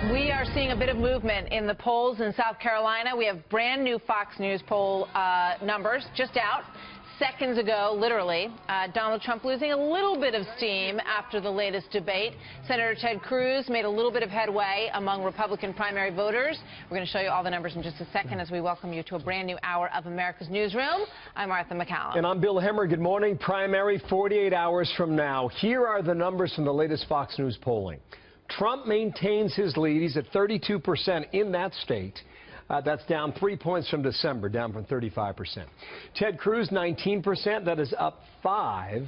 We are seeing a bit of movement in the polls in South Carolina. We have brand new Fox News poll numbers just out seconds ago, literally. Donald Trump losing a little bit of steam after the latest debate. Senator Ted Cruz made a little bit of headway among Republican primary voters. We're going to show you all the numbers in just a second as we welcome you to a brand new hour of America's Newsroom. I'm Martha McCallum. And I'm Bill Hemmer. Good morning. Primary 48 hours from now. Here are the numbers from the latest Fox News polling. Trump maintains his lead. He's at 32% in that state. That's down 3 points from December, down from 35%. Ted Cruz, 19%. That is up 5.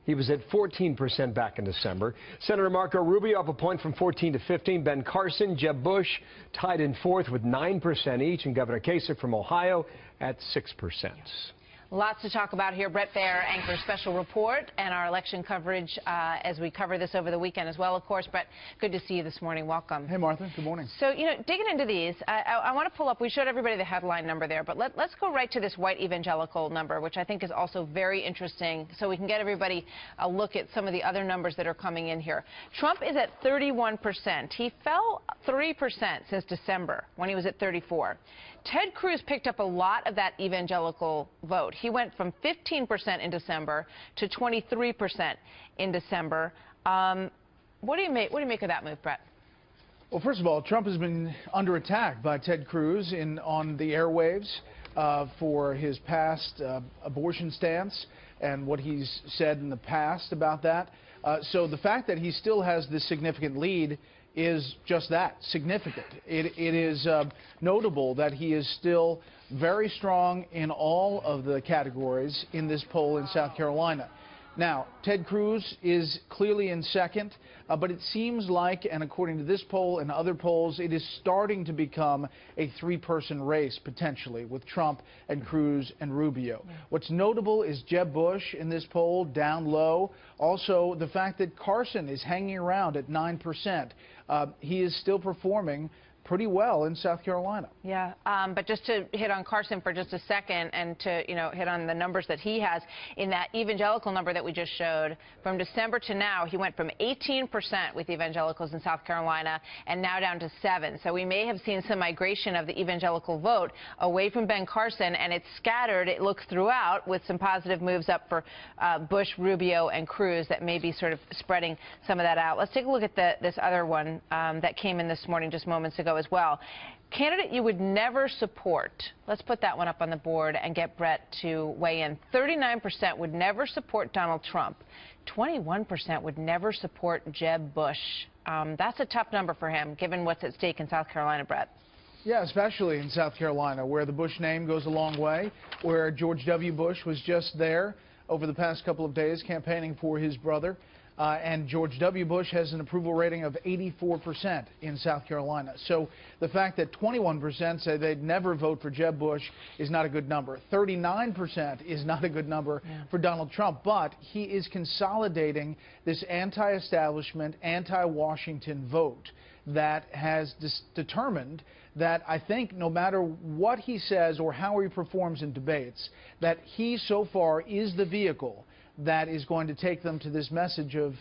He was at 14% back in December. Senator Marco Rubio up a point from 14 to 15. Ben Carson, Jeb Bush tied in fourth with 9% each. And Governor Kasich from Ohio at 6%. Lots to talk about here. Bret Baier anchors special report and our election coverage as we cover this over the weekend as well, of course. Bret, good to see you this morning. Welcome. Hey, Martha. Good morning. So, digging into these, I want to pull up, we showed everybody the headline number there, but let's go right to this white evangelical number, which I think is also very interesting, so we can get everybody a look at some of the other numbers that are coming in here. Trump is at 31%. He fell 3% since December when he was at 34%. Ted Cruz picked up a lot of that evangelical vote. He went from 15% in December to 23% in December. What do you make of that move, Bret? Well, first of all, Trump has been under attack by Ted Cruz on the airwaves for his past abortion stance and what he's said in the past about that. So the fact that he still has this significant lead is just that, significant. It is notable that he is still very strong in all of the categories in this poll in South Carolina. Now, Ted Cruz is clearly in second, but it seems like, and according to this poll and other polls, it is starting to become a three-person race, potentially, with Trump and Cruz and Rubio. Yeah. What's notable is Jeb Bush in this poll, down low. Also, the fact that Carson is hanging around at 9%. He is still performing pretty well in South Carolina. Yeah, but just to hit on Carson for just a second and to, hit on the numbers that he has in that evangelical number that we just showed, from December to now, he went from 18% with evangelicals in South Carolina and now down to 7%. So we may have seen some migration of the evangelical vote away from Ben Carson, and it's scattered, it looks, throughout, with some positive moves up for Bush, Rubio, and Cruz that may be sort of spreading some of that out. Let's take a look at this other one that came in this morning just moments ago as well. Candidate you would never support. Let's put that one up on the board and get Bret to weigh in. 39% would never support Donald Trump. 21% would never support Jeb Bush. That's a tough number for him, given what's at stake in South Carolina, Bret. Yeah, especially in South Carolina, where the Bush name goes a long way, where George W. Bush was just there over the past couple of days campaigning for his brother. And George W. Bush has an approval rating of 84% in South Carolina. So the fact that 21% say they'd never vote for Jeb Bush is not a good number. 39% is not a good number for Donald Trump. But he is consolidating this anti-establishment, anti-Washington vote that has determined that I think no matter what he says or how he performs in debates, that he so far is the vehicle that is going to take them to this message of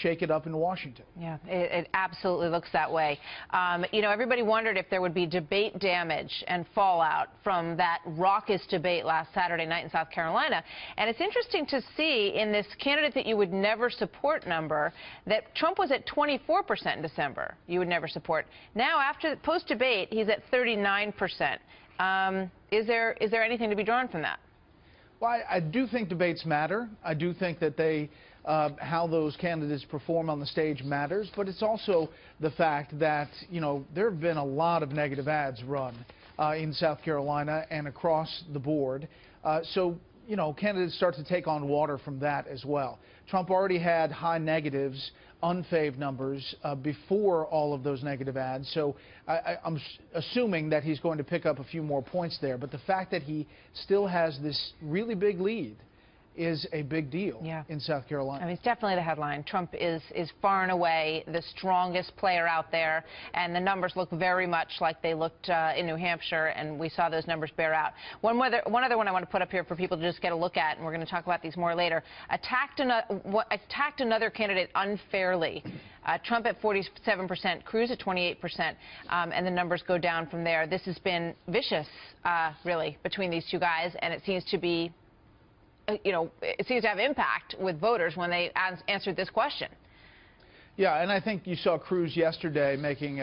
shake it up in Washington. Yeah, it absolutely looks that way. Everybody wondered if there would be debate damage and fallout from that raucous debate last Saturday night in South Carolina. And it's interesting to see in this candidate that you would never support number that Trump was at 24% in December. You would never support. Now, after post-debate, he's at 39%. Is there anything to be drawn from that? Well, I do think debates matter. I do think that how those candidates perform on the stage matters. But it's also the fact that, there have been a lot of negative ads run in South Carolina and across the board. So candidates start to take on water from that as well. Trump already had high negatives, unfaved numbers before all of those negative ads. So I'm assuming that he's going to pick up a few more points there. But the fact that he still has this really big lead is a big deal in South Carolina. I mean, it's definitely the headline. Trump is far and away the strongest player out there, and the numbers look very much like they looked in New Hampshire, and we saw those numbers bear out. One other one I want to put up here for people to just get a look at, and we're going to talk about these more later. Attacked another candidate unfairly. Trump at 47%, Cruz at 28%, and the numbers go down from there. This has been vicious, really, between these two guys, and it seems to be, it seems to have impact with voters when they answered this question. Yeah, and I think you saw Cruz yesterday making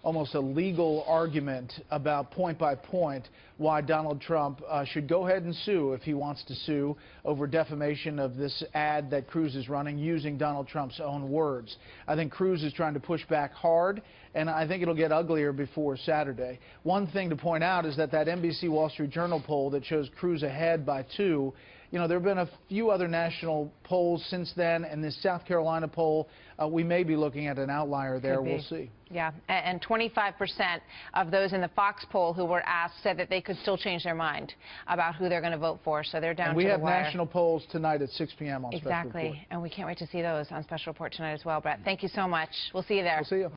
almost a legal argument about point by point why Donald Trump should go ahead and sue if he wants to sue over defamation of this ad that Cruz is running using Donald Trump's own words. I think Cruz is trying to push back hard, and I think it'll get uglier before Saturday. One thing to point out is that NBC Wall Street Journal poll that shows Cruz ahead by 2, there have been a few other national polls since then, and this South Carolina poll, we may be looking at an outlier there. We'll see. Yeah, and 25% of those in the Fox poll who were asked said that they could still change their mind about who they're going to vote for, so they're down to the wire. We have national polls tonight at 6 p.m. on Special Report. Exactly, and we can't wait to see those on Special Report tonight as well. Brett, thank you so much. We'll see you there. We'll see you.